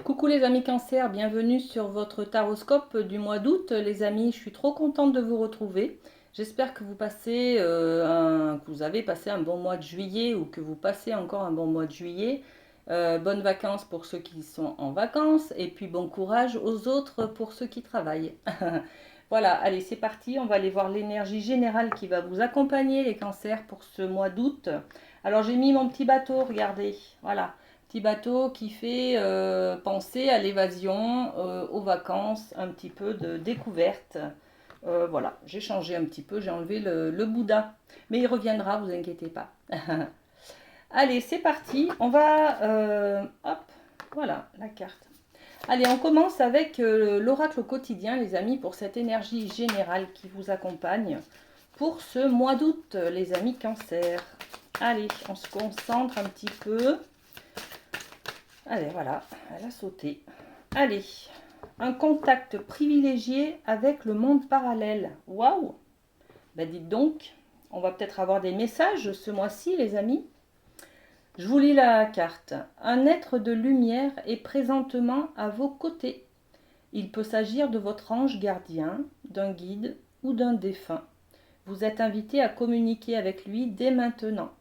Coucou les amis Cancer, bienvenue sur votre taroscope du mois d'août. Les amis, je suis trop contente de vous retrouver. J'espère que que vous avez passé un bon mois de juillet ou que vous passez encore un bon mois de juillet. Bonnes vacances pour ceux qui sont en vacances et puis bon courage aux autres pour ceux qui travaillent. Voilà, allez, c'est parti. On va aller voir l'énergie générale qui va vous accompagner les cancers pour ce mois d'août. Alors j'ai mis mon petit bateau, regardez, voilà. Petit bateau qui fait penser à l'évasion, aux vacances, un petit peu de découverte. Voilà, j'ai changé un petit peu, j'ai enlevé le Bouddha. Mais il reviendra, vous inquiétez pas. Allez, c'est parti. On va... hop, voilà la carte. Allez, on commence avec l'oracle au quotidien, les amis, pour cette énergie générale qui vous accompagne pour ce mois d'août, les amis Cancer. Allez, on se concentre un petit peu. Allez, voilà, elle a sauté. Allez, un contact privilégié avec le monde parallèle. Waouh! Ben dites donc, on va peut-être avoir des messages ce mois-ci, les amis. Je vous lis la carte. Un être de lumière est présentement à vos côtés. Il peut s'agir de votre ange gardien, d'un guide ou d'un défunt. Vous êtes invité à communiquer avec lui dès maintenant.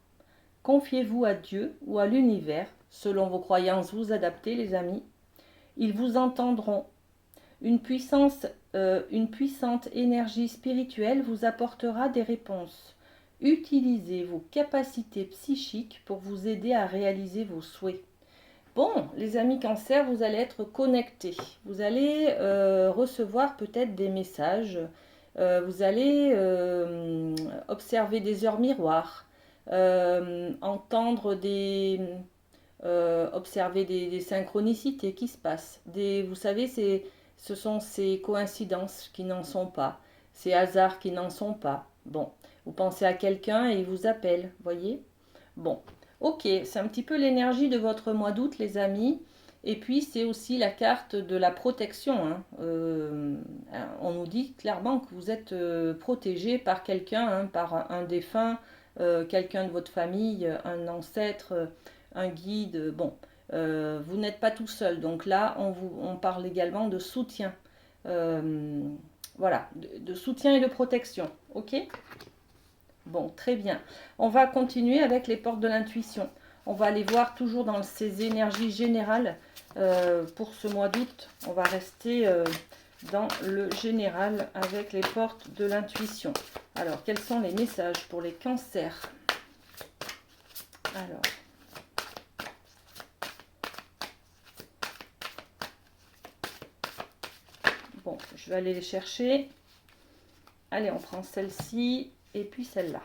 Confiez-vous à Dieu ou à l'univers, selon vos croyances, vous adaptez les amis. Ils vous entendront. Une puissante énergie spirituelle vous apportera des réponses. Utilisez vos capacités psychiques pour vous aider à réaliser vos souhaits. Bon, les amis Cancer, vous allez être connectés. Vous allez recevoir peut-être des messages. Vous allez observer des heures miroirs. Entendre observer des synchronicités qui se passent. Vous savez, ce sont ces coïncidences qui n'en sont pas, ces hasards qui n'en sont pas. Bon, vous pensez à quelqu'un et il vous appelle, voyez? Bon, ok, c'est un petit peu l'énergie de votre mois d'août, les amis. Et puis, c'est aussi la carte de la protection, hein. On nous dit clairement que vous êtes protégé par quelqu'un, hein, par un défunt, quelqu'un de votre famille, un ancêtre, un guide. Bon, vous n'êtes pas tout seul. Donc là, on parle également de soutien. Voilà, de soutien et de protection. Ok? Bon, très bien. On va continuer avec les portes de l'intuition. On va aller voir toujours dans ces énergies générales pour ce mois d'août. On va rester dans le général avec les portes de l'intuition. Alors, quels sont les messages pour les cancers? Alors, bon, je vais aller les chercher. Allez, on prend celle-ci et puis celle-là.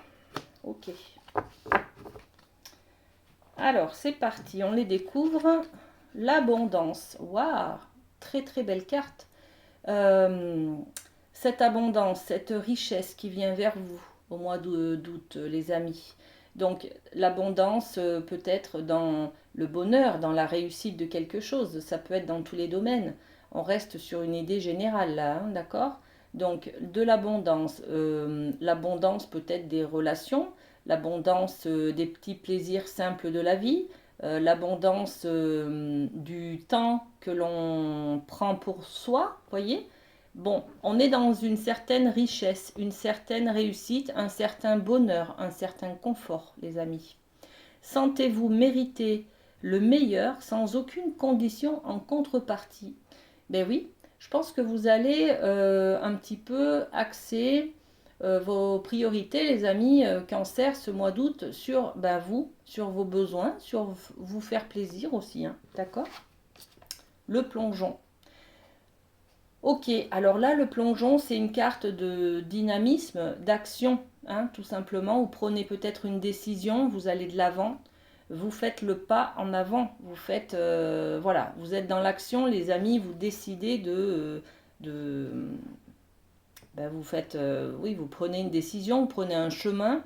Ok. Alors, c'est parti, on les découvre. L'abondance. Waouh! Très très belle carte. Cette abondance, cette richesse qui vient vers vous au mois d'août, les amis. Donc, l'abondance peut être dans le bonheur, dans la réussite de quelque chose. Ça peut être dans tous les domaines. On reste sur une idée générale là, hein, d'accord? Donc, de l'abondance. L'abondance peut être des relations, l'abondance des petits plaisirs simples de la vie, l'abondance du temps que l'on prend pour soi, voyez. Bon, on est dans une certaine richesse, une certaine réussite, un certain bonheur, un certain confort, les amis. Sentez-vous mériter le meilleur sans aucune condition en contrepartie. Ben oui, je pense que vous allez un petit peu axer vos priorités, les amis Cancer, ce mois d'août, sur vous, sur vos besoins, sur vous faire plaisir aussi, hein, d'accord? Le plongeon. Ok, alors là, le plongeon, c'est une carte de dynamisme, d'action, hein, tout simplement. Vous prenez peut-être une décision, vous allez de l'avant, vous faites le pas en avant, vous faites, voilà, vous êtes dans l'action, les amis, vous décidez de vous faites, oui, vous prenez une décision, vous prenez un chemin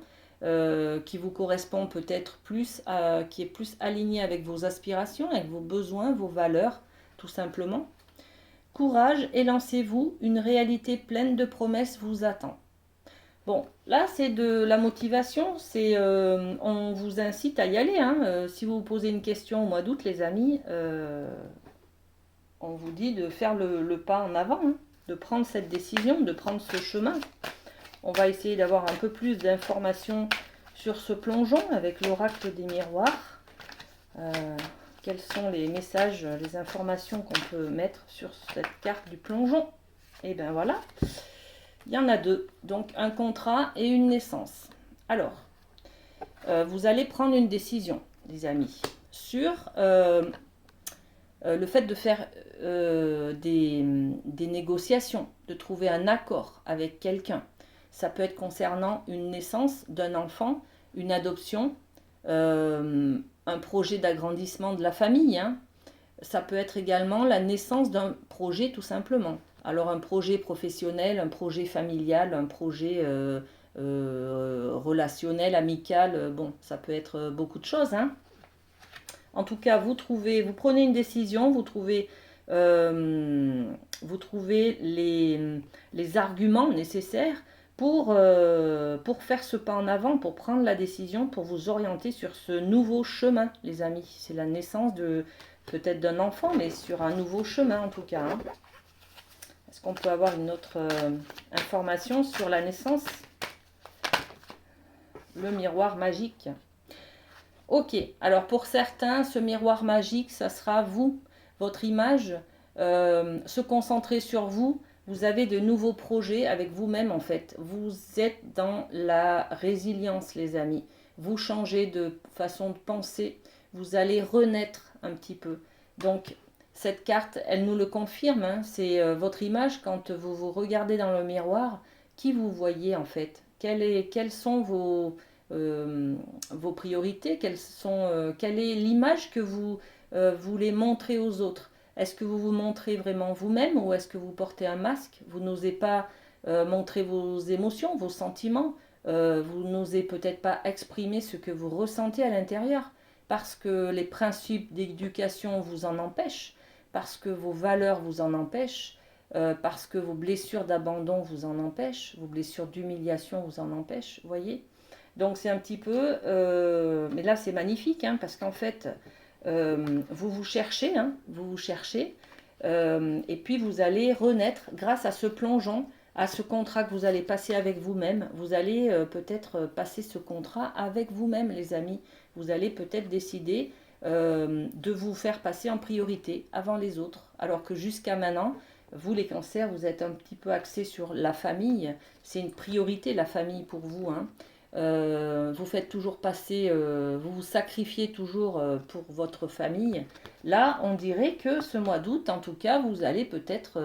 qui vous correspond peut-être plus, qui est plus aligné avec vos aspirations, avec vos besoins, vos valeurs, tout simplement. Courage et lancez-vous, une réalité pleine de promesses vous attend. Bon, là c'est de la motivation, on vous incite à y aller, hein. Si vous vous posez une question au mois d'août, les amis, on vous dit de faire le pas en avant, hein, de prendre cette décision, de prendre ce chemin. On va essayer d'avoir un peu plus d'informations sur ce plongeon avec l'oracle des miroirs. Quels sont les messages, les informations qu'on peut mettre sur cette carte du plongeon? Et bien voilà, il y en a deux, donc un contrat et une naissance. Alors, vous allez prendre une décision, les amis, sur le fait de faire des négociations, de trouver un accord avec quelqu'un. Ça peut être concernant une naissance d'un enfant, une adoption, un projet d'agrandissement de la famille. Hein. Ça peut être également la naissance d'un projet tout simplement. Alors un projet professionnel, un projet familial, un projet relationnel, amical, bon, ça peut être beaucoup de choses. Hein. En tout cas, vous prenez une décision, vous trouvez les arguments nécessaires pour faire ce pas en avant, pour prendre la décision, pour vous orienter sur ce nouveau chemin, les amis. C'est la naissance peut-être d'un enfant, mais sur un nouveau chemin en tout cas. Hein. Est-ce qu'on peut avoir une autre information sur la naissance? Le miroir magique. Ok, alors pour certains, ce miroir magique, ça sera vous, votre image, se concentrer sur vous. Vous avez de nouveaux projets avec vous-même en fait. Vous êtes dans la résilience, les amis. Vous changez de façon de penser. Vous allez renaître un petit peu. Donc, cette carte, elle nous le confirme. Hein, c'est votre image quand vous vous regardez dans le miroir. Qui vous voyez en fait? Quelles sont vos priorités? Quelle est l'image que vous voulez montrer aux autres? Est-ce que vous vous montrez vraiment vous-même ou est-ce que vous portez un masque? Vous n'osez pas montrer vos émotions, vos sentiments. Vous n'osez peut-être pas exprimer ce que vous ressentez à l'intérieur parce que les principes d'éducation vous en empêchent, parce que vos valeurs vous en empêchent, parce que vos blessures d'abandon vous en empêchent, vos blessures d'humiliation vous en empêchent, voyez? Donc c'est un petit peu, mais là c'est magnifique, hein, parce qu'en fait, vous vous cherchez, hein, et puis vous allez renaître grâce à ce plongeon, à ce contrat que vous allez passer avec vous-même. Vous allez peut-être passer ce contrat avec vous-même, les amis. Vous allez peut-être décider de vous faire passer en priorité avant les autres, alors que jusqu'à maintenant, vous les cancers, vous êtes un petit peu axés sur la famille. C'est une priorité, la famille, pour vous, hein. Vous faites toujours passer, vous vous sacrifiez toujours pour votre famille. Là, on dirait que ce mois d'août, en tout cas, vous allez peut-être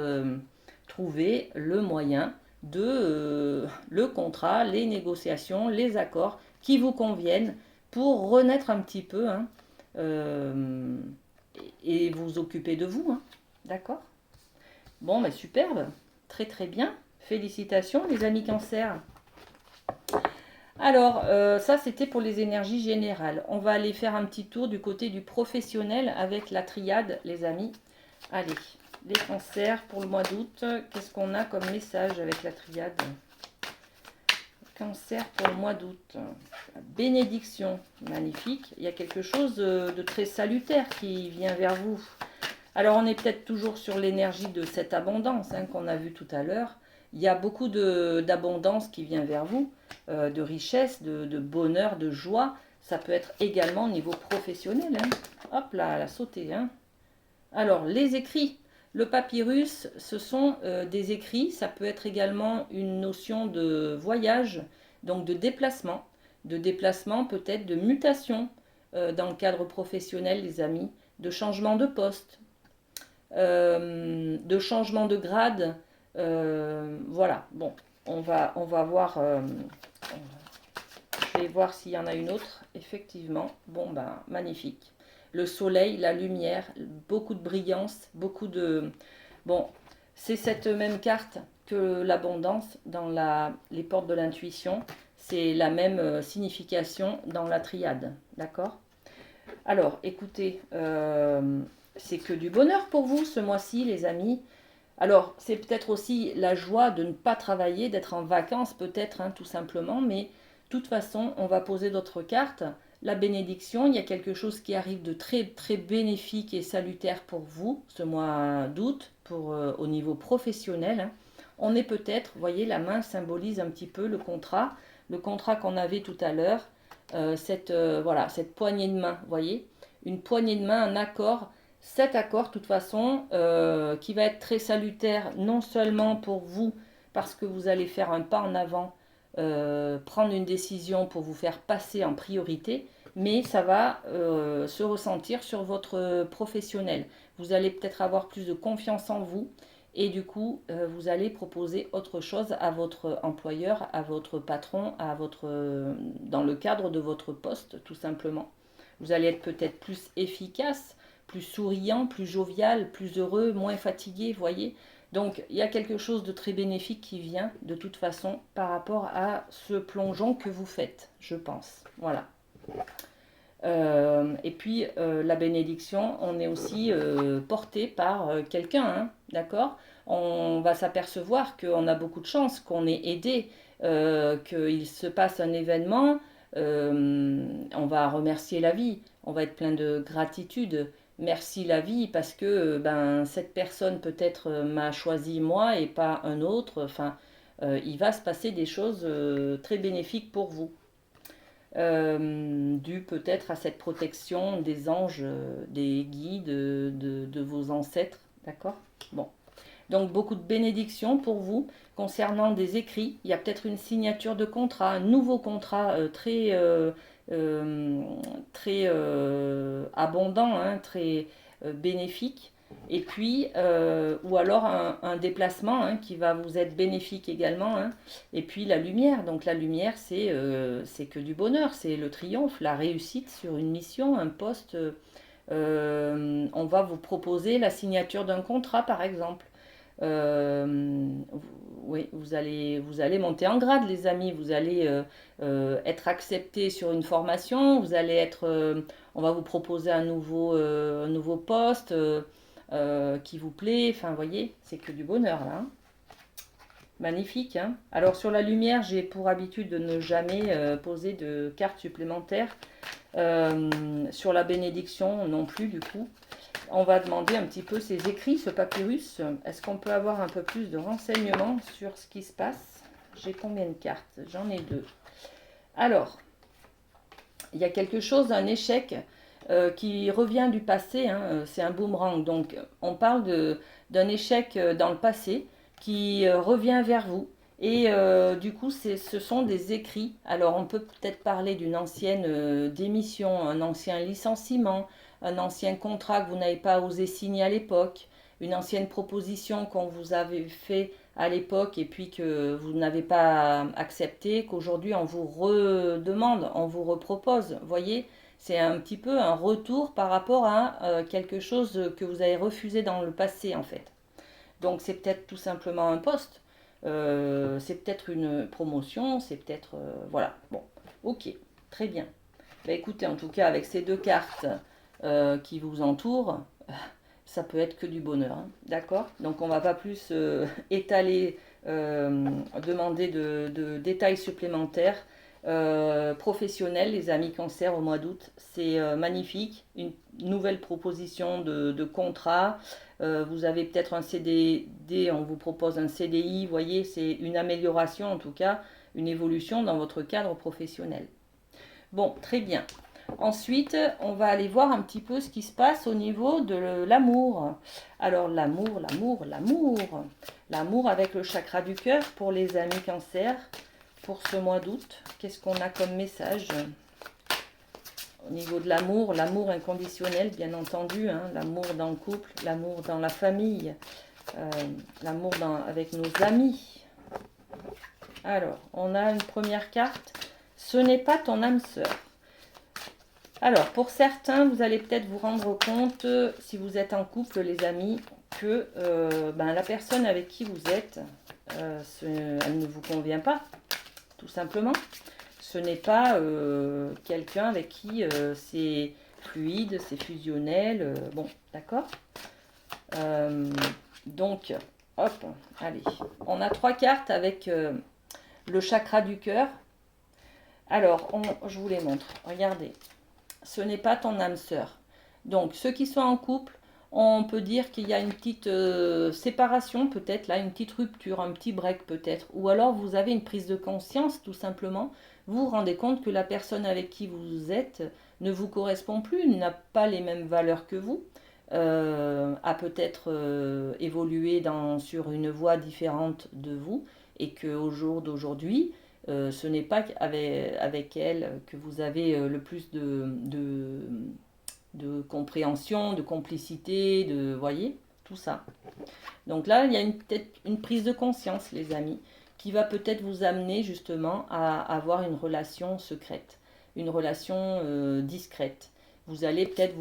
trouver le moyen de le contrat, les négociations, les accords qui vous conviennent pour renaître un petit peu, hein, et vous occuper de vous. Hein. D'accord? Bon, mais superbe, très très bien. Félicitations les amis cancer. Alors, ça c'était pour les énergies générales. On va aller faire un petit tour du côté du professionnel avec la triade, les amis. Allez, les cancers pour le mois d'août. Qu'est-ce qu'on a comme message avec la triade? Cancer pour le mois d'août. Bénédiction, magnifique. Il y a quelque chose de très salutaire qui vient vers vous. Alors, on est peut-être toujours sur l'énergie de cette abondance hein, qu'on a vu tout à l'heure. Il y a beaucoup d'abondance qui vient vers vous, de richesse, de bonheur, de joie. Ça peut être également au niveau professionnel. Hein. Hop là, elle a sauté. Hein. Alors, les écrits. Le papyrus, ce sont des écrits. Ça peut être également une notion de voyage, donc de déplacement. De déplacement, peut-être de mutation dans le cadre professionnel, les amis. De changement de poste. De changement de grade. Voilà, bon, on va voir, je vais voir s'il y en a une autre, effectivement, bon ben, magnifique. Le soleil, la lumière, beaucoup de brillance, beaucoup de... Bon, c'est cette même carte que l'abondance dans les portes de l'intuition, c'est la même signification dans la triade, d'accord? Alors, écoutez, c'est que du bonheur pour vous ce mois-ci, les amis. Alors, c'est peut-être aussi la joie de ne pas travailler, d'être en vacances peut-être, hein, tout simplement. Mais de toute façon, on va poser d'autres cartes. la bénédiction, il y a quelque chose qui arrive de très très bénéfique et salutaire pour vous, ce mois d'août, au niveau professionnel. Hein. On est peut-être, vous voyez, la main symbolise un petit peu le contrat qu'on avait tout à l'heure, voilà, cette poignée de main, vous voyez, une poignée de main, un accord, cet accord, de toute façon, qui va être très salutaire, non seulement pour vous, parce que vous allez faire un pas en avant, prendre une décision pour vous faire passer en priorité, mais ça va se ressentir sur votre professionnel. Vous allez peut-être avoir plus de confiance en vous et du coup, vous allez proposer autre chose à votre employeur, à votre patron, dans le cadre de votre poste, tout simplement. Vous allez être peut-être plus efficace, plus souriant, plus jovial, plus heureux, moins fatigué, voyez. Donc, il y a quelque chose de très bénéfique qui vient, de toute façon, par rapport à ce plongeon que vous faites, je pense. Voilà. Et puis, la bénédiction, on est aussi porté par quelqu'un, hein, d'accord? On va s'apercevoir qu'on a beaucoup de chance, qu'on est aidé, qu'il se passe un événement, on va remercier la vie, on va être plein de gratitude. Merci la vie parce que cette personne peut-être m'a choisi moi et pas un autre. Enfin, il va se passer des choses très bénéfiques pour vous. Dû peut-être à cette protection des anges, des guides, de vos ancêtres. D'accord? Bon. Donc beaucoup de bénédictions pour vous concernant des écrits. Il y a peut-être une signature de contrat, un nouveau contrat très abondant, hein, très bénéfique. Et puis, ou alors un déplacement hein, qui va vous être bénéfique également. Hein. Et puis la lumière. Donc la lumière, c'est que du bonheur, c'est le triomphe, la réussite sur une mission, un poste. On va vous proposer la signature d'un contrat, par exemple. Oui, vous allez monter en grade, les amis. Vous allez être accepté sur une formation. Vous allez on va vous proposer un nouveau poste qui vous plaît. Enfin, vous voyez, c'est que du bonheur là. Hein. Magnifique. Hein. Alors sur la lumière, j'ai pour habitude de ne jamais poser de cartes supplémentaires. Sur la bénédiction non plus du coup. On va demander un petit peu ces écrits, ce papyrus. Est-ce qu'on peut avoir un peu plus de renseignements sur ce qui se passe? J'ai combien de cartes? J'en ai 2. Alors, il y a quelque chose, un échec qui revient du passé. Hein, c'est un boomerang. Donc, on parle d'un échec dans le passé qui revient vers vous. Et du coup, ce sont des écrits. Alors, on peut peut-être parler d'une ancienne démission, un ancien licenciement, un ancien contrat que vous n'avez pas osé signer à l'époque, une ancienne proposition qu'on vous avait fait à l'époque et puis que vous n'avez pas accepté, qu'aujourd'hui on vous redemande, on vous repropose. Vous voyez, c'est un petit peu un retour par rapport à quelque chose que vous avez refusé dans le passé en fait. Donc c'est peut-être tout simplement un poste, c'est peut-être une promotion, c'est peut-être... voilà, bon, ok, très bien. Bah, écoutez, en tout cas avec ces 2 cartes qui vous entourent, ça peut être que du bonheur, hein, d'accord? Donc on va pas plus étaler, demander de détails supplémentaires. Professionnels, les amis cancer au mois d'août, c'est magnifique, une nouvelle proposition de contrat. Vous avez peut-être un CDD, on vous propose un CDI, vous voyez, c'est une amélioration en tout cas, une évolution dans votre cadre professionnel. Bon, très bien. Ensuite, on va aller voir un petit peu ce qui se passe au niveau de l'amour. Alors, l'amour. L'amour avec le chakra du cœur pour les amis cancer pour ce mois d'août. Qu'est-ce qu'on a comme message au niveau de l'amour? L'amour inconditionnel, bien entendu. Hein, l'amour dans le couple, l'amour dans la famille, l'amour avec nos amis. Alors, on a une première carte. Ce n'est pas ton âme sœur. Alors, pour certains, vous allez peut-être vous rendre compte, si vous êtes en couple, les amis, que la personne avec qui vous êtes, elle ne vous convient pas, tout simplement. Ce n'est pas quelqu'un avec qui c'est fluide, c'est fusionnel. Bon, d'accord. Donc, hop, allez. On a 3 cartes avec le chakra du cœur. Alors, je vous les montre. Regardez. ce n'est pas ton âme sœur. Donc, ceux qui sont en couple, on peut dire qu'il y a une petite séparation, peut-être là, une petite rupture, un petit break peut-être. Ou alors vous avez une prise de conscience, tout simplement. Vous vous rendez compte que la personne avec qui vous êtes ne vous correspond plus, n'a pas les mêmes valeurs que vous, a peut-être évolué sur une voie différente de vous, et qu'au jour d'aujourd'hui, ce n'est pas avec elle que vous avez le plus de compréhension, de complicité, voyez, tout ça. Donc là, il y a peut-être une prise de conscience, les amis, qui va peut-être vous amener justement à avoir une relation secrète, une relation discrète. Vous allez peut-être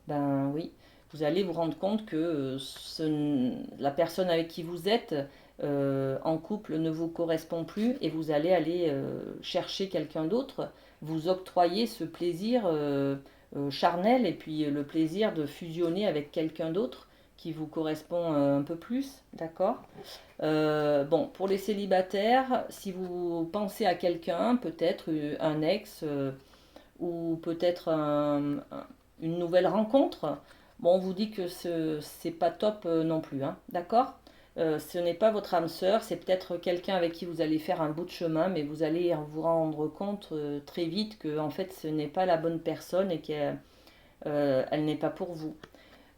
ben oui, vous allez vous rendre compte que la personne avec qui vous êtes en couple ne vous correspond plus, et vous allez aller chercher quelqu'un d'autre, vous octroyer ce plaisir charnel, et puis le plaisir de fusionner avec quelqu'un d'autre qui vous correspond un peu plus, d'accord. Bon, pour les célibataires, si vous pensez à quelqu'un, peut-être un ex, ou peut-être une nouvelle rencontre, bon, on vous dit que c'est pas top non plus, hein, d'accord. Ce n'est pas votre âme sœur, c'est peut-être quelqu'un avec qui vous allez faire un bout de chemin, mais vous allez vous rendre compte très vite que en fait ce n'est pas la bonne personne, et qu'elle n'est pas pour vous.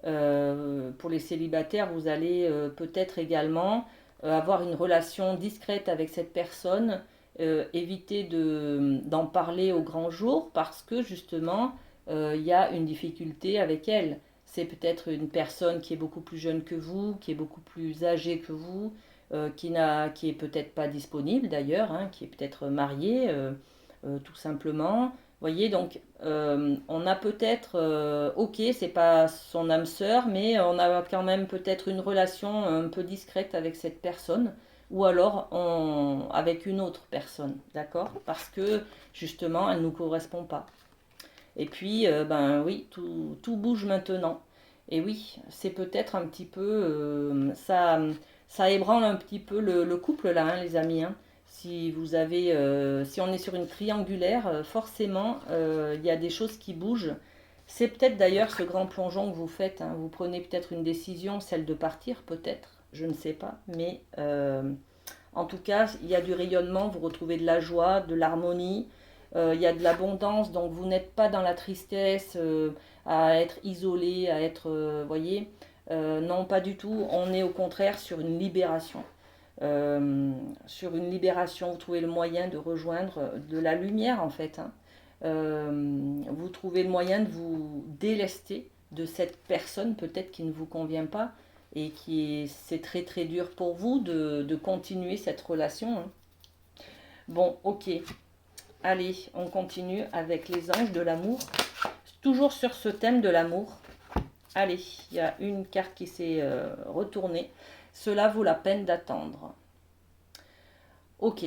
Pour les célibataires, vous allez peut-être également avoir une relation discrète avec cette personne, éviter d'en parler au grand jour, parce que justement, il y a une difficulté avec elle. C'est peut-être une personne qui est beaucoup plus jeune que vous, qui est beaucoup plus âgée que vous, qui est peut-être pas disponible d'ailleurs, hein, qui est peut-être mariée, tout simplement. Voyez, donc on a peut-être, ok, c'est pas son âme sœur, mais on a quand même peut-être une relation un peu discrète avec cette personne, ou alors avec une autre personne, d'accord? Parce que justement, elle ne nous correspond pas. Et puis, ben oui, tout bouge maintenant. Et oui, c'est peut-être un petit peu, ça ébranle un petit peu le couple là, hein, les amis, hein. Si on est sur une triangulaire, forcément, il y a des choses qui bougent. C'est peut-être d'ailleurs ce grand plongeon que vous faites, hein. Vous prenez peut-être une décision, celle de partir, peut-être, je ne sais pas. Mais en tout cas, il y a du rayonnement, vous retrouvez de la joie, de l'harmonie, il y a de l'abondance, donc vous n'êtes pas dans la tristesse, à être isolé, à être, voyez, non, pas du tout. On est au contraire sur une libération. Sur une libération, vous trouvez le moyen de rejoindre de la lumière en fait, hein. Vous trouvez le moyen de vous délester de cette personne peut-être qui ne vous convient pas, et c'est très très dur pour vous de continuer cette relation, hein. Bon, ok, allez, on continue avec les anges de l'amour, toujours sur ce thème de l'amour. Allez, il y a une carte qui s'est retournée. Cela vaut la peine d'attendre. Ok,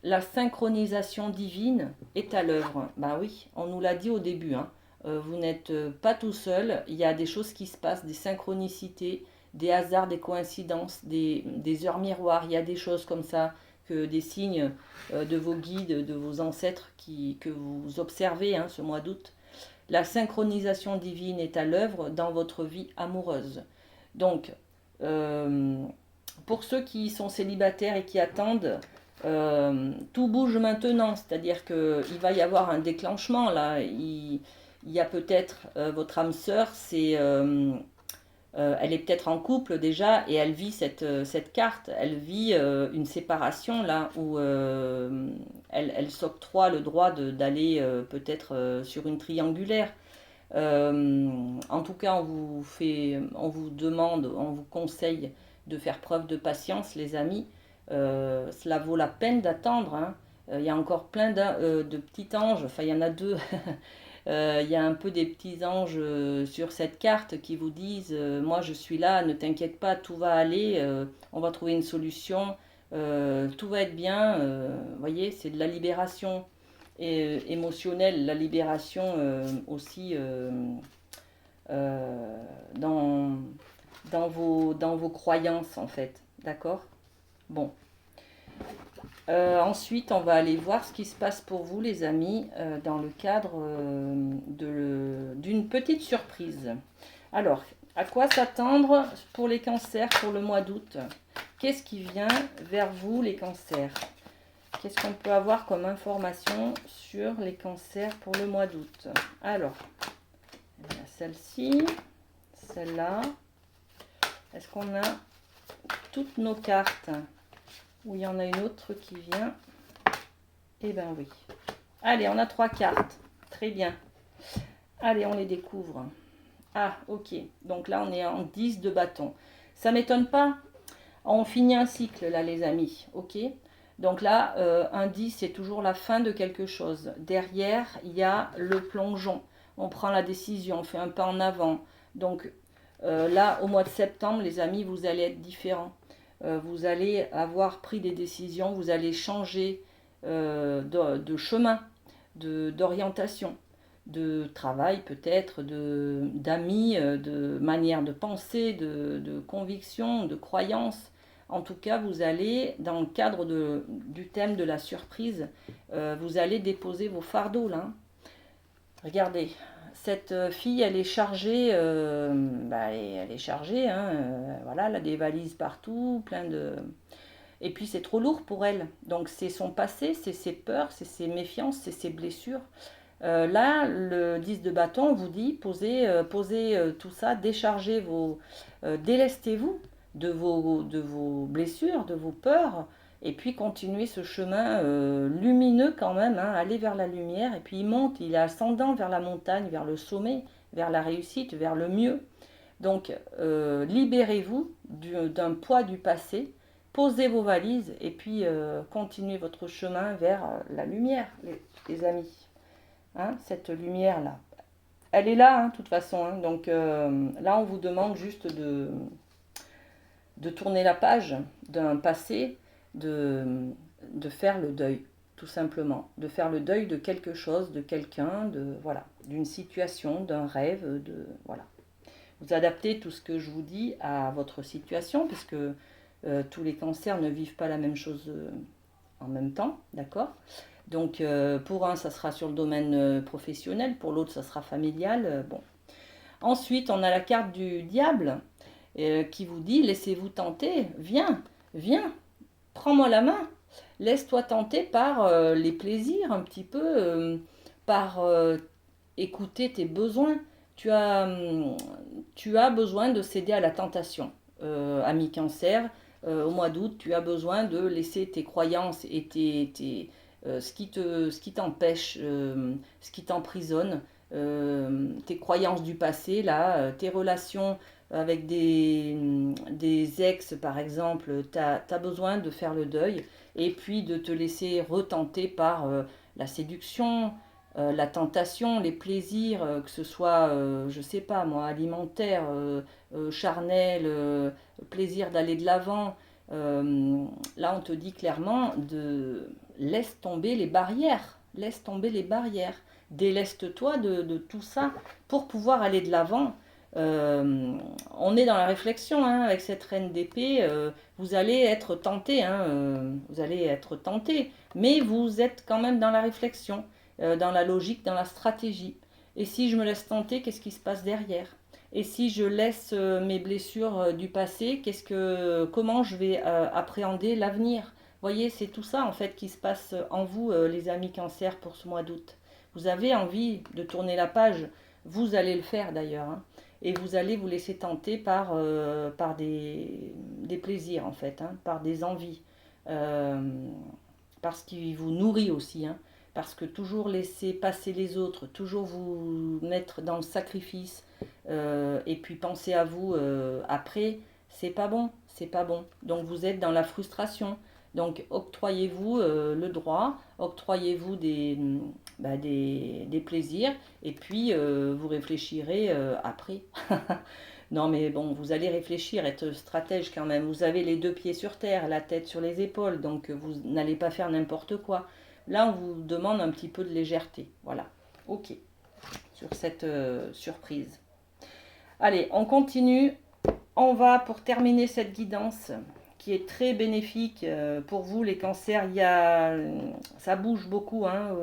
la synchronisation divine est à l'œuvre. Ben oui, on nous l'a dit au début, hein. Vous n'êtes pas tout seul, il y a des choses qui se passent, des synchronicités, des hasards, des coïncidences, des heures miroirs, il y a des choses comme ça, que des signes de vos guides, de vos ancêtres que vous observez, hein, ce mois d'août. La synchronisation divine est à l'œuvre dans votre vie amoureuse. Donc, pour ceux qui sont célibataires et qui attendent, tout bouge maintenant, c'est-à-dire qu'il va y avoir un déclenchement là. Il y a peut-être votre âme sœur, elle est peut-être en couple déjà, et elle vit cette carte, elle vit une séparation là, où elle s'octroie le droit d'aller peut-être sur une triangulaire. En tout cas, on vous demande, on vous conseille de faire preuve de patience, les amis. Cela vaut la peine d'attendre, hein. Il y a encore plein de petits anges, enfin il y en a deux. Il y a un peu des petits anges sur cette carte qui vous disent moi je suis là, ne t'inquiète pas, tout va aller, on va trouver une solution, tout va être bien. Voyez, c'est de la libération émotionnelle, la libération aussi dans, dans vos croyances en fait, d'accord. Bon, Ensuite, on va aller voir ce qui se passe pour vous, les amis, dans le cadre d'une petite surprise. Alors, à quoi s'attendre pour les cancers pour le mois d'août? Qu'est-ce qui vient vers vous, les cancers? Qu'est-ce qu'on peut avoir comme information sur les cancers pour le mois d'août? Alors, il y a celle-ci, celle-là. Est-ce qu'on a toutes nos cartes? Ou il y en a une autre qui vient? Eh bien oui. Allez, on a 3 cartes. Très bien. Allez, on les découvre. Ah, ok. Donc là, on est en 10 de bâton. Ça m'étonne pas. On finit un cycle, là, les amis. Ok. Donc là, un 10, c'est toujours la fin de quelque chose. Derrière, il y a le plongeon. On prend la décision, on fait un pas en avant. Donc là, au mois de septembre, les amis, vous allez être différents. Vous allez avoir pris des décisions, vous allez changer de chemin, d'orientation, de travail peut-être, d'amis, de manière de penser, de conviction, de croyance. En tout cas, vous allez, dans le cadre du thème de la surprise, vous allez déposer vos fardeaux là. Regardez, cette fille, elle est chargée, elle est chargée, hein, voilà, elle a des valises partout, plein de... Et puis c'est trop lourd pour elle. Donc c'est son passé, c'est ses peurs, c'est ses méfiances, c'est ses blessures. Là, le 10 de bâton vous dit, posez tout ça, déchargez délestez-vous de vos blessures, de vos peurs, et puis continuez ce chemin lumineux quand même, hein, allez vers la lumière, et puis il monte, il est ascendant vers la montagne, vers le sommet, vers la réussite, vers le mieux. Donc, libérez-vous d'un poids du passé, posez vos valises, et puis continuez votre chemin vers la lumière, les amis. Hein, cette lumière-là. Elle est là, hein, de toute façon. Hein. Donc là, on vous demande juste de tourner la page d'un passé, de faire le deuil, tout simplement. De faire le deuil de quelque chose, de quelqu'un, voilà, d'une situation, d'un rêve, voilà. Vous adaptez tout ce que je vous dis à votre situation, parce que tous les cancers ne vivent pas la même chose en même temps, d'accord? Donc pour un, ça sera sur le domaine professionnel, pour l'autre, ça sera familial. Bon. Ensuite, on a la carte du diable qui vous dit, laissez-vous tenter, viens, prends-moi la main, laisse-toi tenter par les plaisirs un petit peu, par écouter tes besoins. Tu as besoin de céder à la tentation. Ami cancer, au mois d'août, tu as besoin de laisser tes croyances et ce qui t'empêche, ce qui t'emprisonne, tes croyances du passé, là, tes relations avec des ex, par exemple, tu as besoin de faire le deuil et puis de te laisser retenter par la séduction, la tentation, les plaisirs, que ce soit, je sais pas moi, alimentaire, charnel, plaisir d'aller de l'avant. Là, on te dit clairement laisse tomber les barrières, laisse tomber les barrières, déleste-toi de tout ça pour pouvoir aller de l'avant. On est dans la réflexion hein, avec cette reine d'épée. Vous allez être tenté, hein, vous allez être tenté, mais vous êtes quand même dans la réflexion, dans la logique, dans la stratégie. Et si je me laisse tenter, qu'est-ce qui se passe derrière? Et si je laisse mes blessures du passé, comment je vais appréhender l'avenir? Voyez, c'est tout ça en fait qui se passe en vous, les amis cancer, pour ce mois d'août. Vous avez envie de tourner la page, vous allez le faire d'ailleurs, hein, et vous allez vous laisser tenter par des plaisirs en fait, hein, par des envies, euh, parce qu'il vous nourrit aussi, hein, parce que toujours laisser passer les autres, toujours vous mettre dans le sacrifice, et puis penser à vous après, c'est pas bon, c'est pas bon. Donc vous êtes dans la frustration. Donc octroyez-vous le droit, octroyez-vous des plaisirs, et puis vous réfléchirez après. Non mais bon, vous allez réfléchir, être stratège quand même. Vous avez les deux pieds sur terre, la tête sur les épaules, donc vous n'allez pas faire n'importe quoi. Là, on vous demande un petit peu de légèreté. Voilà. Ok. Sur cette surprise. Allez, on continue. On va, pour terminer cette guidance, qui est très bénéfique pour vous, les cancers. Ça bouge beaucoup, hein,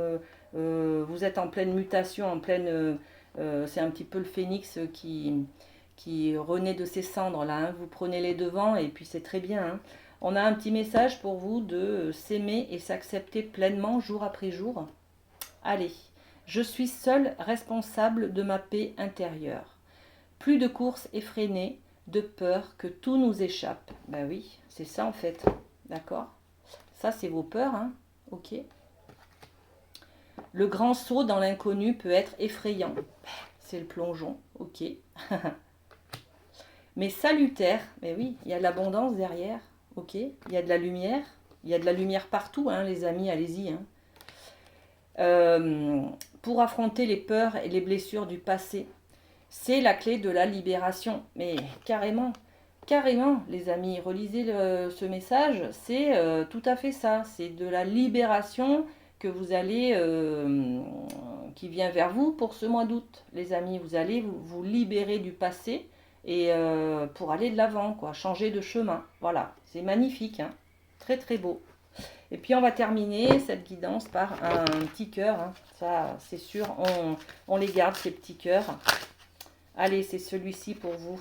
vous êtes en pleine mutation, en pleine... c'est un petit peu le phénix qui renaît de ses cendres, là. Hein. Vous prenez les devants et puis c'est très bien. Hein. On a un petit message pour vous de s'aimer et s'accepter pleinement jour après jour. Allez, je suis seule responsable de ma paix intérieure. Plus de courses effrénées, de peur que tout nous échappe. Ben oui, c'est ça en fait. D'accord? Ça, c'est vos peurs, hein? Ok. Le grand saut dans l'inconnu peut être effrayant. C'est le plongeon. Ok. Mais salutaire. Mais oui, il y a de l'abondance derrière. Ok. Il y a de la lumière. Il y a de la lumière partout, hein, les amis. Allez-y. Hein. Pour affronter les peurs et les blessures du passé. C'est la clé de la libération. Mais carrément, carrément, les amis, relisez ce message. C'est tout à fait ça. C'est de la libération que vous allez, qui vient vers vous pour ce mois d'août, les amis. Vous allez vous libérer du passé et pour aller de l'avant, quoi, changer de chemin. Voilà, c'est magnifique, hein. Très très beau. Et puis on va terminer cette guidance par un petit cœur. Hein. Ça, c'est sûr, on les garde, ces petits cœurs. Allez, c'est celui-ci pour vous.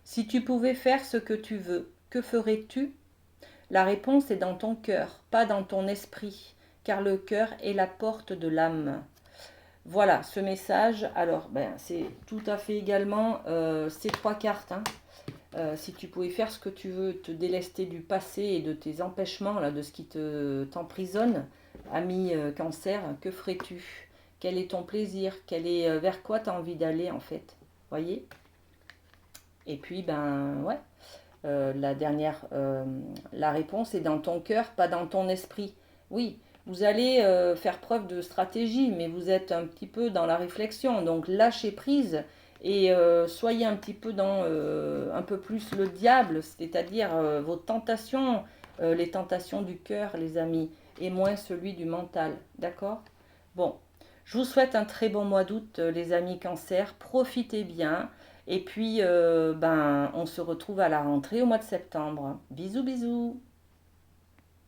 Si tu pouvais faire ce que tu veux, que ferais-tu? La réponse est dans ton cœur, pas dans ton esprit, car le cœur est la porte de l'âme. Voilà, ce message, alors, c'est tout à fait également ces trois cartes. Hein. Si tu pouvais faire ce que tu veux, te délester du passé et de tes empêchements, là, de ce qui t'emprisonne, ami cancer, que ferais-tu? Quel est ton plaisir? Vers quoi tu as envie d'aller en fait? Voyez? Et puis, ouais, la réponse est dans ton cœur, pas dans ton esprit. Oui, vous allez faire preuve de stratégie, mais vous êtes un petit peu dans la réflexion. Donc, lâchez prise et soyez un petit peu dans un peu plus le diable, c'est-à-dire vos tentations, les tentations du cœur, les amis, et moins celui du mental. D'accord? Bon, je vous souhaite un très bon mois d'août, les amis cancer. Profitez bien. Et puis, on se retrouve à la rentrée au mois de septembre. Bisous, bisous.